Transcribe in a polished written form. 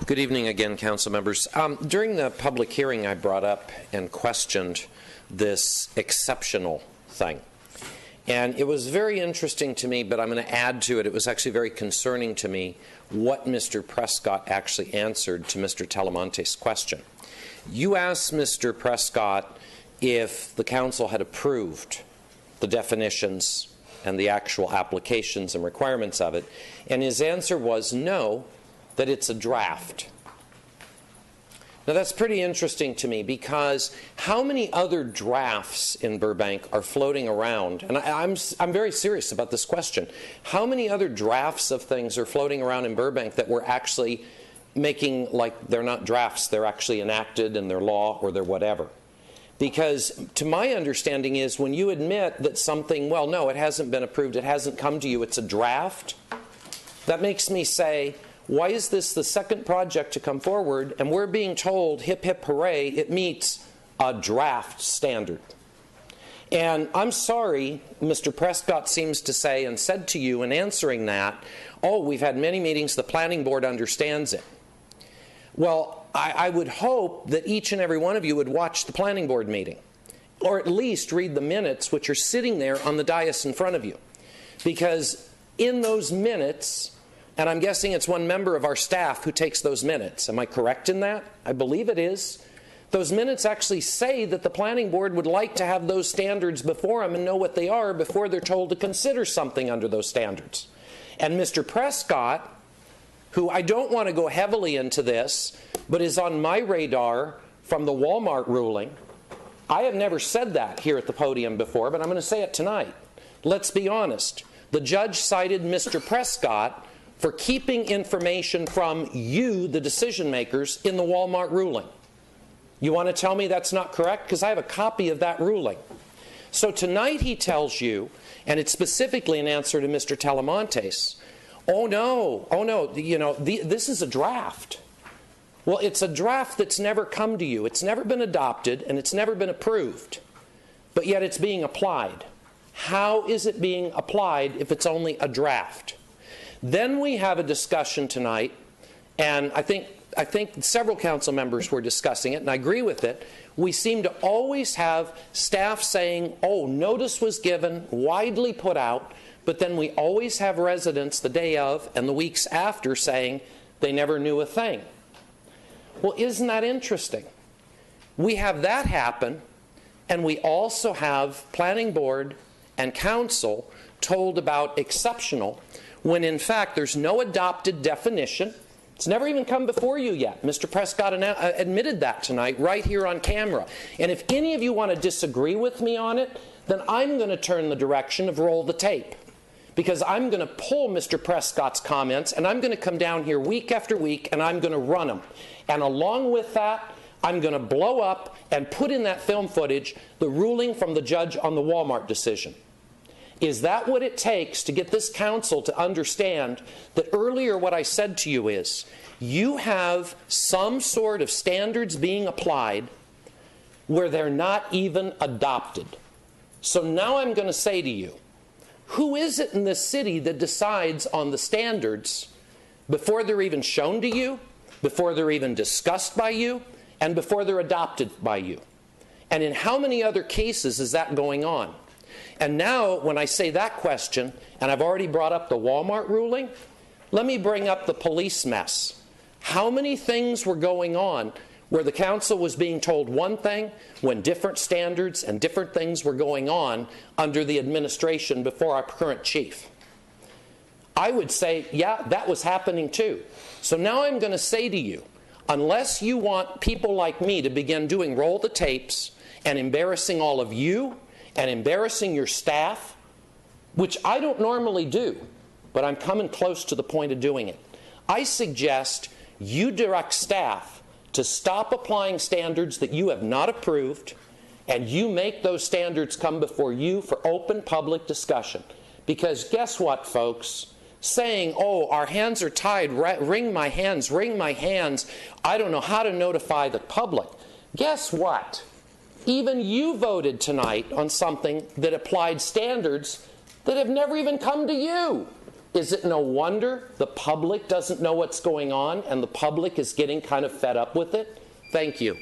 Good evening again, council members. During the public hearing, I brought up and questioned this exceptional thing. And it was very interesting to me, but I'm going to add to it, it was actually very concerning to me what Mr. Prescott actually answered to Mr. Talamante's question. You asked Mr. Prescott if the council had approved the definitions and the actual applications and requirements of it, and his answer was no, that it's a draft. Now that's pretty interesting to me, because how many other drafts in Burbank are floating around? And I'm very serious about this question. How many other drafts of things are floating around in Burbank that we're actually making like they're not drafts, they're actually enacted and they're law or they're whatever? Because to my understanding is when you admit that something, well, no, it hasn't been approved, it hasn't come to you, it's a draft, that makes me say, why is this the second project to come forward and we're being told, hip hip hooray, it meets a draft standard? And I'm sorry, Mr. Prescott seems to say and said to you in answering that, oh, we've had many meetings, the planning board understands it. Well, I would hope that each and every one of you would watch the planning board meeting, or at least read the minutes which are sitting there on the dais in front of you. Because in those minutes, and I'm guessing it's one member of our staff who takes those minutes. Am I correct in that? I believe it is. Those minutes actually say that the planning board would like to have those standards before them and know what they are before they're told to consider something under those standards. And Mr. Prescott, who I don't want to go heavily into this, but is on my radar from the Walmart ruling. I have never said that here at the podium before, but I'm going to say it tonight. Let's be honest. The judge cited Mr. Prescott for keeping information from you, the decision makers, in the Walmart ruling. You want to tell me that's not correct? Because I have a copy of that ruling. So tonight he tells you, and it's specifically an answer to Mr. Talamantes, oh no, you know, this is a draft. Well, it's a draft that's never come to you. It's never been adopted and it's never been approved, but yet it's being applied. How is it being applied if it's only a draft? Then we have a discussion tonight, and I think several council members were discussing it, and I agree with it. We seem to always have staff saying, oh, notice was given, widely put out, but then we always have residents the day of and the weeks after saying they never knew a thing. Well, isn't that interesting? We have that happen, and we also have planning board and council told about exceptional, when in fact there's no adopted definition. It's never even come before you yet. Mr. Prescott admitted that tonight right here on camera. And if any of you want to disagree with me on it, then I'm going to turn the direction of roll the tape. Because I'm going to pull Mr. Prescott's comments and I'm going to come down here week after week and I'm going to run them. And along with that, I'm going to blow up and put in that film footage the ruling from the judge on the Walmart decision. Is that what it takes to get this council to understand that earlier what I said to you is, you have some sort of standards being applied where they're not even adopted. So now I'm going to say to you, who is it in this city that decides on the standards before they're even shown to you, before they're even discussed by you, and before they're adopted by you? And in how many other cases is that going on? And now, when I say that question, and I've already brought up the Walmart ruling, let me bring up the police mess. How many things were going on where the council was being told one thing when different standards and different things were going on under the administration before our current chief? I would say, yeah, that was happening too. So now I'm going to say to you, unless you want people like me to begin doing roll the tapes and embarrassing all of you and embarrassing your staff, which I don't normally do, but I'm coming close to the point of doing it, I suggest you direct staff to stop applying standards that you have not approved, and you make those standards come before you for open public discussion. Because guess what, folks? Saying, oh, our hands are tied, wring my hands, I don't know how to notify the public. Guess what? Even you voted tonight on something that applied standards that have never even come to you. Is it no wonder the public doesn't know what's going on and the public is getting kind of fed up with it? Thank you.